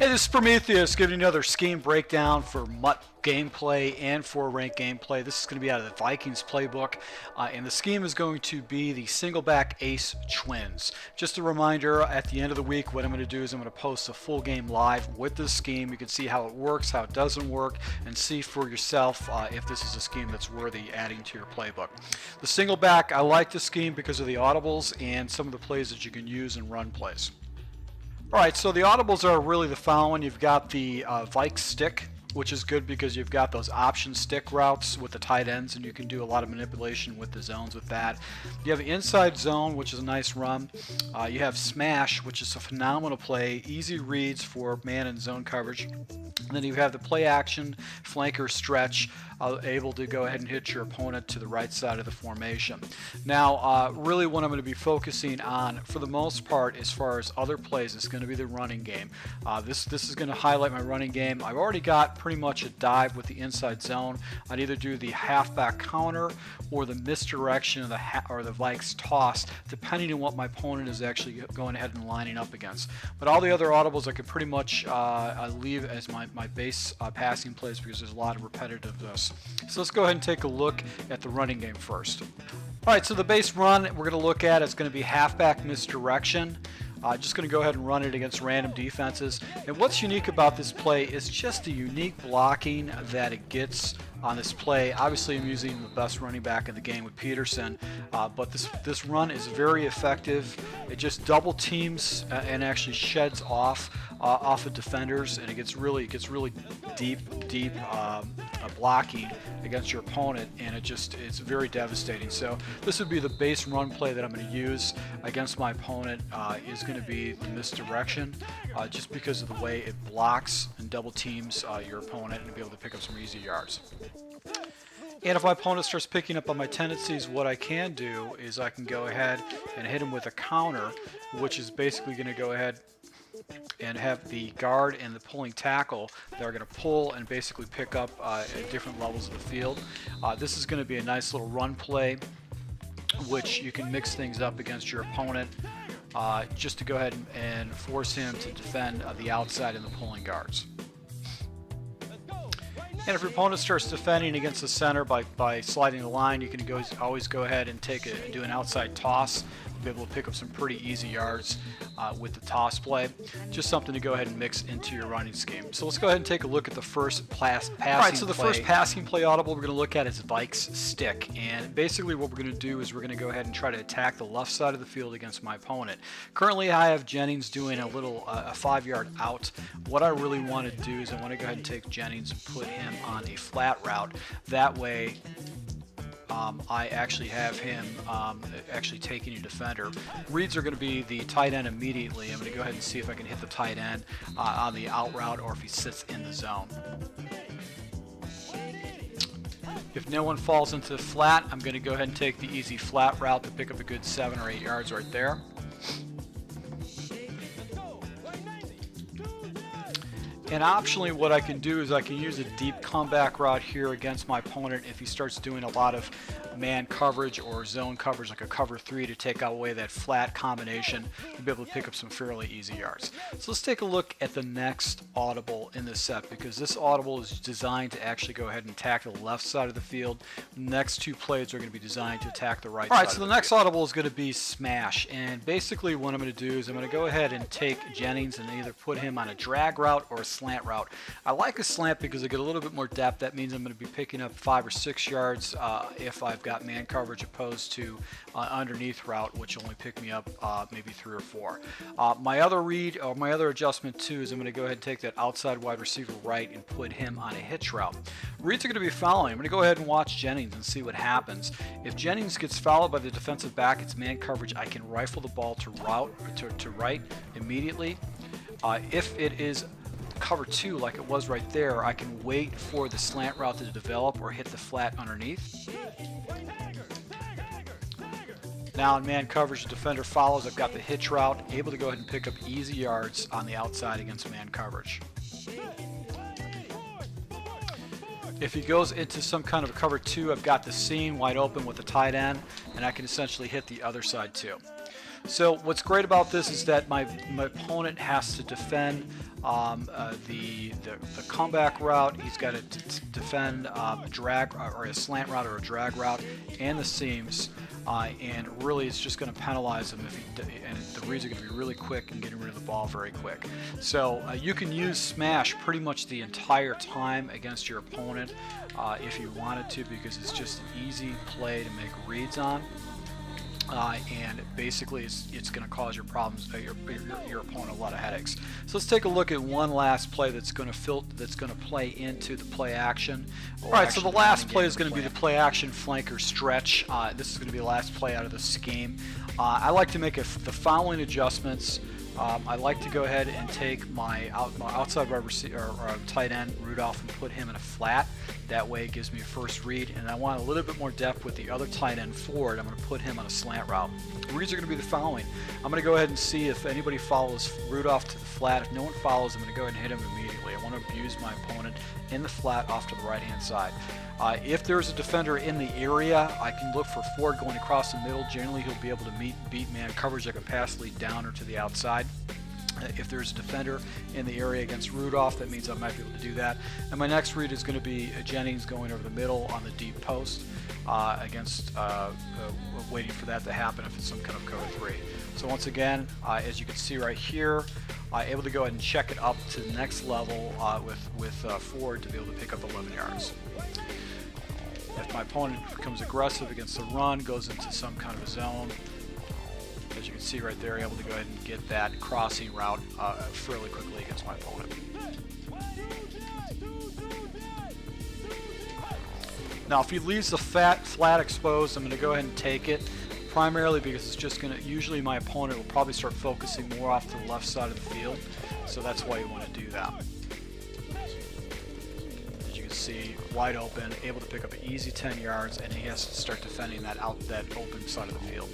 Hey, this is Prometheus giving you another scheme breakdown for MUT gameplay and for ranked gameplay. This is going to be out of the Vikings playbook, and the scheme is going to be the Singleback Ace Twins. Just a reminder, at the end of the week, what I'm going to do is I'm going to post a full game live with this scheme. You can see how it works, how it doesn't work, and see for yourself if this is a scheme that's worthy adding to your playbook. The Singleback, I like the scheme because of the audibles and some of the plays that you can use in run plays. Alright, so the audibles are really the following. You've got the Vike stick, which is good because you've got those option stick routes with the tight ends, and you can do a lot of manipulation with the zones with that. You have the inside zone, which is a nice run. You have smash, which is a phenomenal play, easy reads for man and zone coverage. And then you have the play action, flanker stretch, able to go ahead and hit your opponent to the right side of the formation. Now, really what I'm going to be focusing on, for the most part, as far as other plays, is going to be the running game. This is going to highlight my running game. I've already got pretty much a dive with the inside zone. I'd either do the halfback counter or the misdirection of the Vikes toss, depending on what my opponent is actually going ahead and lining up against. But all the other audibles I could pretty much leave as my base passing plays because there's a lot of repetitiveness. So let's go ahead and take a look at the running game first. Alright, so the base run we're going to look at is going to be halfback misdirection. Just going to go ahead and run it against random defenses. And what's unique about this play is just the unique blocking that it gets on this play. Obviously, I'm using the best running back in the game with Peterson, but this run is very effective. It just double teams and actually sheds off of defenders, and it gets really deep blocking against your opponent, and it's very devastating. So this would be the base run play that I'm going to use against my opponent. Is going to be the misdirection, just because of the way it blocks and double teams your opponent and be able to pick up some easy yards. And if my opponent starts picking up on my tendencies, what I can do is I can go ahead and hit him with a counter, which is basically going to go ahead and have the guard and the pulling tackle that are going to pull and basically pick up at different levels of the field. This is going to be a nice little run play, which you can mix things up against your opponent, just to go ahead and force him to defend the outside and the pulling guards. And if your opponent starts defending against the center by sliding the line, you can always go ahead and do an outside toss. Be able to pick up some pretty easy yards with the toss play. Just something to go ahead and mix into your running scheme. So let's go ahead and take a look at the first passing play. Alright, so the first passing play audible we're going to look at is Vike's stick. And basically what we're going to do is we're going to go ahead and try to attack the left side of the field against my opponent. Currently I have Jennings doing a 5-yard out. What I really want to do is I want to go ahead and take Jennings and put him on a flat route. That way I actually have him actually taking a defender. Reads are going to be the tight end immediately. I'm going to go ahead and see if I can hit the tight end on the out route or if he sits in the zone. If no one falls into the flat, I'm going to go ahead and take the easy flat route to pick up a good 7 or 8 yards right there. And optionally what I can do is I can use a deep comeback route here against my opponent if he starts doing a lot of man coverage or zone coverage like a cover 3 to take away that flat combination and be able to pick up some fairly easy yards. So let's take a look at the next audible in this set, because this audible is designed to actually go ahead and attack the left side of the field. The next two plays are going to be designed to attack the right side. Alright, so the next audible is going to be smash, and basically what I'm going to do is I'm going to go ahead and take Jennings and either put him on a drag route or a slant route. I like a slant because I get a little bit more depth. That means I'm going to be picking up 5 or 6 yards if I've got man coverage opposed to underneath route, which will only pick me up maybe 3 or 4. My other read or my other adjustment too is I'm going to go ahead and take that outside wide receiver right and put him on a hitch route. Reads are going to be following. I'm going to go ahead and watch Jennings and see what happens. If Jennings gets followed by the defensive back, it's man coverage, I can rifle the ball to right immediately. If it is cover 2 like it was right there, I can wait for the slant route to develop or hit the flat underneath. Now in man coverage, the defender follows. I've got the hitch route, able to go ahead and pick up easy yards on the outside against man coverage. If he goes into some kind of a cover 2, I've got the seam wide open with the tight end, and I can essentially hit the other side too. So what's great about this is that my opponent has to defend the comeback route. He's got to defend a drag or a slant route or a drag route, and the seams. And really, it's just going to penalize him if he. And the reads are going to be really quick and getting rid of the ball very quick. So you can use smash pretty much the entire time against your opponent if you wanted to, because it's just an easy play to make reads on. And basically it's going to cause your problems, your opponent a lot of headaches. So let's take a look at one last play that's going to play into the play action. All right, so the last play is going to be the play action flanker stretch. This is going to be the last play out of the scheme. I like to make the following adjustments. I like to go ahead and take my outside wide receiver or tight end Rudolph and put him in a flat. That way it gives me a first read, and I want a little bit more depth with the other tight end forward. I'm going to put him on a slant route. The reads are going to be the following. I'm going to go ahead and see if anybody follows Rudolph to the flat. If no one follows, I'm going to go ahead and hit him immediately. I want to abuse my opponent in the flat off to the right hand side. If there's a defender in the area, I can look for Ford going across the middle. Generally, he'll be able to beat man coverage. I can pass lead down or to the outside. If there's a defender in the area against Rudolph, that means I might be able to do that. And my next read is going to be Jennings going over the middle on the deep post against waiting for that to happen if it's some kind of cover 3. So once again, as you can see right here, able to go ahead and check it up to the next level with Ford to be able to pick up 11 yards. If my opponent becomes aggressive against the run, goes into some kind of a zone, as you can see right there, able to go ahead and get that crossing route fairly quickly against my opponent. Now if he leaves the flat exposed, I'm going to go ahead and take it, primarily because it's just going to, usually my opponent will probably start focusing more off to the left side of the field, so that's why you want to do that. As you can see, wide open, able to pick up an easy 10 yards, and he has to start defending that open side of the field.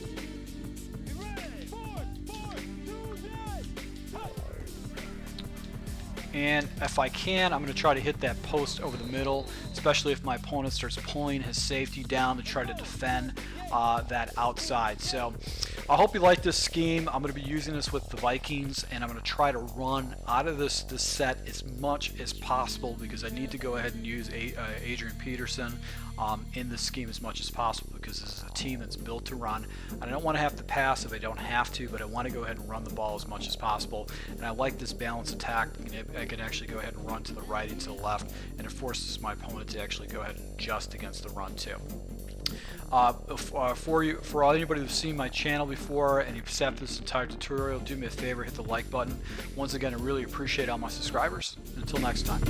And if I can, I'm going to try to hit that post over the middle, especially if my opponent starts pulling his safety down to try to defend that outside. So I hope you like this scheme. I'm going to be using this with the Vikings, and I'm going to try to run out of this set as much as possible, because I need to go ahead and use Adrian Peterson in this scheme as much as possible, because this is a team that's built to run. I don't want to have to pass if I don't have to, but I want to go ahead and run the ball as much as possible. And I like this balanced attack. I can actually go ahead and run to the right and to the left, and it forces my opponent to actually go ahead and adjust against the run too. For anybody who's seen my channel before and you've sat through this entire tutorial, do me a favor, hit the like button. Once again, I really appreciate all my subscribers. Until next time.